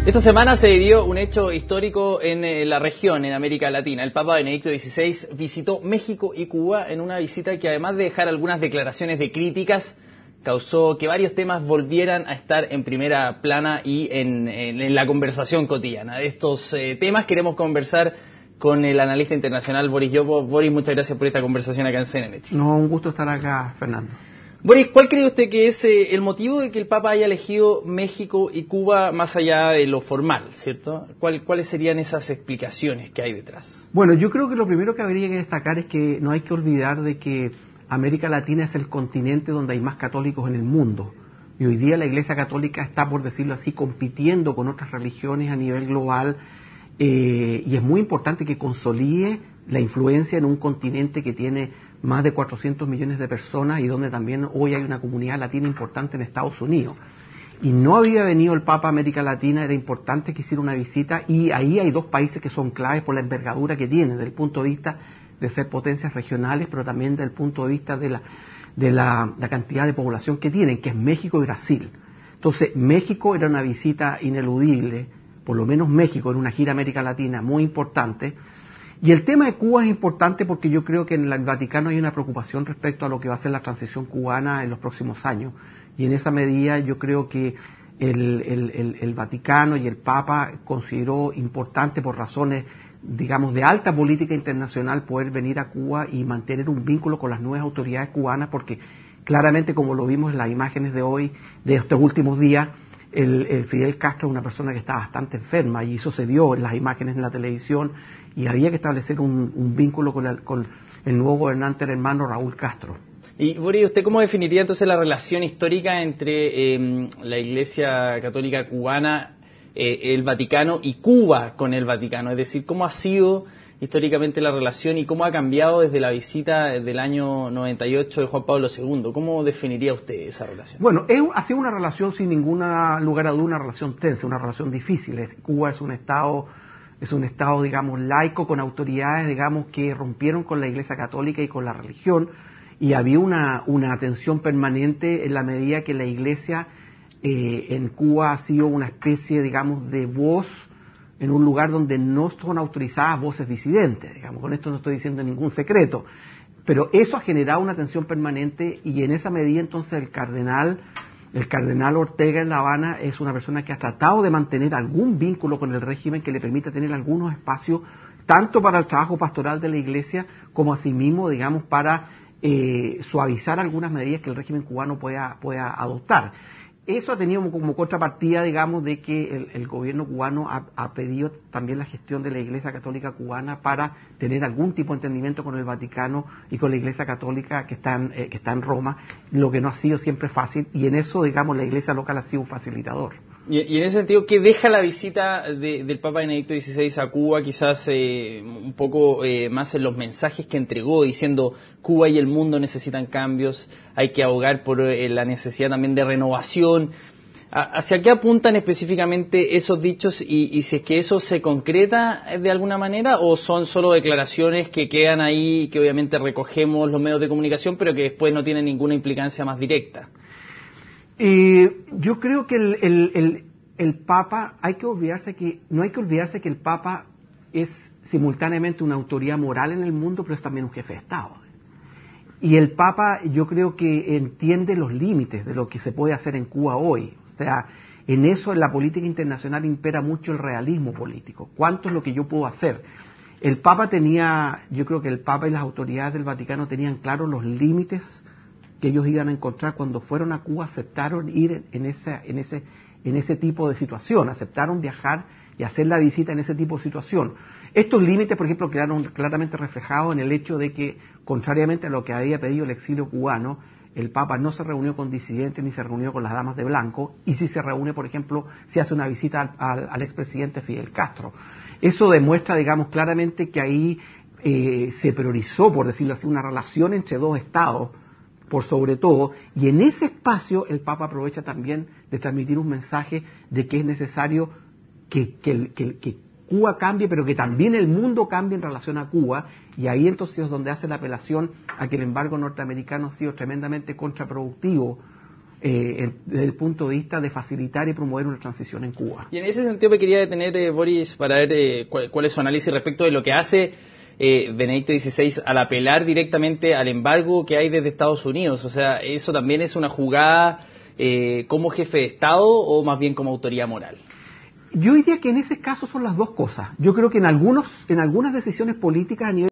Esta semana se vivió un hecho histórico en la región, en América Latina. El Papa Benedicto XVI visitó México y Cuba en una visita que, además de dejar algunas declaraciones de críticas, causó que varios temas volvieran a estar en primera plana y en la conversación cotidiana. De estos temas queremos conversar con el analista internacional Boris Llopo. Boris, muchas gracias por esta conversación acá en CNN Chile. No, un gusto estar acá, Fernando. Boris, ¿cuál cree usted que es el motivo de que el Papa haya elegido México y Cuba más allá de lo formal, ¿cierto? ¿Cuáles serían esas explicaciones que hay detrás? Bueno, yo creo que lo primero que habría que destacar es que no hay que olvidar de que América Latina es el continente donde hay más católicos en el mundo. Y hoy día la Iglesia Católica está, por decirlo así, compitiendo con otras religiones a nivel global. Y es muy importante que consolide la influencia en un continente que tiene más de 400 millones de personas y donde también hoy hay una comunidad latina importante en Estados Unidos. Y no había venido el Papa a América Latina, era importante que hiciera una visita, y ahí hay dos países que son claves por la envergadura que tienen, desde el punto de vista de ser potencias regionales, pero también desde el punto de vista de la cantidad de población que tienen, que es México y Brasil. Entonces, México era una visita ineludible, por lo menos México, en una gira a América Latina muy importante. Y el tema de Cuba es importante porque yo creo que en el Vaticano hay una preocupación respecto a lo que va a ser la transición cubana en los próximos años. Y en esa medida yo creo que el Vaticano y el Papa consideró importante, por razones, digamos, de alta política internacional, poder venir a Cuba y mantener un vínculo con las nuevas autoridades cubanas, porque claramente, como lo vimos en las imágenes de hoy, de estos últimos días, el Fidel Castro es una persona que está bastante enferma, y eso se vio en las imágenes en la televisión, y había que establecer un vínculo con el nuevo gobernante, el hermano Raúl Castro. Y Boris, ¿usted cómo definiría entonces la relación histórica entre la Iglesia Católica cubana, el Vaticano y Cuba con el Vaticano? Es decir, ¿cómo ha sido históricamente la relación y cómo ha cambiado desde la visita del año 98 de Juan Pablo II? ¿Cómo definiría usted esa relación? Bueno, ha sido una relación sin ningún lugar a duda, una relación tensa, una relación difícil. Cuba es un estado, digamos, laico, con autoridades, digamos, que rompieron con la Iglesia Católica y con la religión, y había una tensión permanente en la medida que la Iglesia en Cuba ha sido una especie, digamos, de voz en un lugar donde no son autorizadas voces disidentes, digamos. Con esto no estoy diciendo ningún secreto, pero eso ha generado una tensión permanente, y en esa medida entonces el cardenal Ortega en La Habana es una persona que ha tratado de mantener algún vínculo con el régimen que le permita tener algunos espacios, tanto para el trabajo pastoral de la Iglesia, como asimismo, digamos, para suavizar algunas medidas que el régimen cubano pueda adoptar. Eso ha tenido como contrapartida, digamos, de que el gobierno cubano ha pedido también la gestión de la Iglesia Católica cubana para tener algún tipo de entendimiento con el Vaticano y con la Iglesia Católica que está en Roma, lo que no ha sido siempre fácil, y en eso, digamos, la Iglesia local ha sido un facilitador. Y en ese sentido, ¿qué deja la visita del Papa Benedicto XVI a Cuba? Quizás un poco más en los mensajes que entregó, diciendo Cuba y el mundo necesitan cambios, hay que abogar por la necesidad también de renovación. ¿Hacia qué apuntan específicamente esos dichos, y si es que eso se concreta de alguna manera, o son solo declaraciones que quedan ahí, que obviamente recogemos los medios de comunicación, pero que después no tienen ninguna implicancia más directa? Yo creo que el Papa, no hay que olvidarse que el Papa es simultáneamente una autoridad moral en el mundo, pero es también un jefe de Estado. Y el Papa, yo creo que entiende los límites de lo que se puede hacer en Cuba hoy. O sea, en eso, en la política internacional, impera mucho el realismo político. ¿Cuánto es lo que yo puedo hacer? Yo creo que el Papa y las autoridades del Vaticano tenían claros los límites que ellos iban a encontrar cuando fueron a Cuba, aceptaron ir en ese tipo de situación, aceptaron viajar y hacer la visita en ese tipo de situación. Estos límites, por ejemplo, quedaron claramente reflejados en el hecho de que, contrariamente a lo que había pedido el exilio cubano, el Papa no se reunió con disidentes ni se reunió con las damas de blanco, y si se reúne, por ejemplo, si hace una visita al expresidente Fidel Castro. Eso demuestra, digamos, claramente que ahí se priorizó, por decirlo así, una relación entre dos estados, por sobre todo, y en ese espacio el Papa aprovecha también de transmitir un mensaje de que es necesario que Cuba cambie, pero que también el mundo cambie en relación a Cuba, y ahí entonces es donde hace la apelación a que el embargo norteamericano ha sido tremendamente contraproductivo desde el punto de vista de facilitar y promover una transición en Cuba. Y en ese sentido me quería detener, Boris, para ver cuál es su análisis respecto de lo que hace Benedicto XVI al apelar directamente al embargo que hay desde Estados Unidos. O sea, ¿eso también es una jugada como jefe de Estado o más bien como autoridad moral? Yo diría que en ese caso son las dos cosas. Yo creo que en algunas decisiones políticas a nivel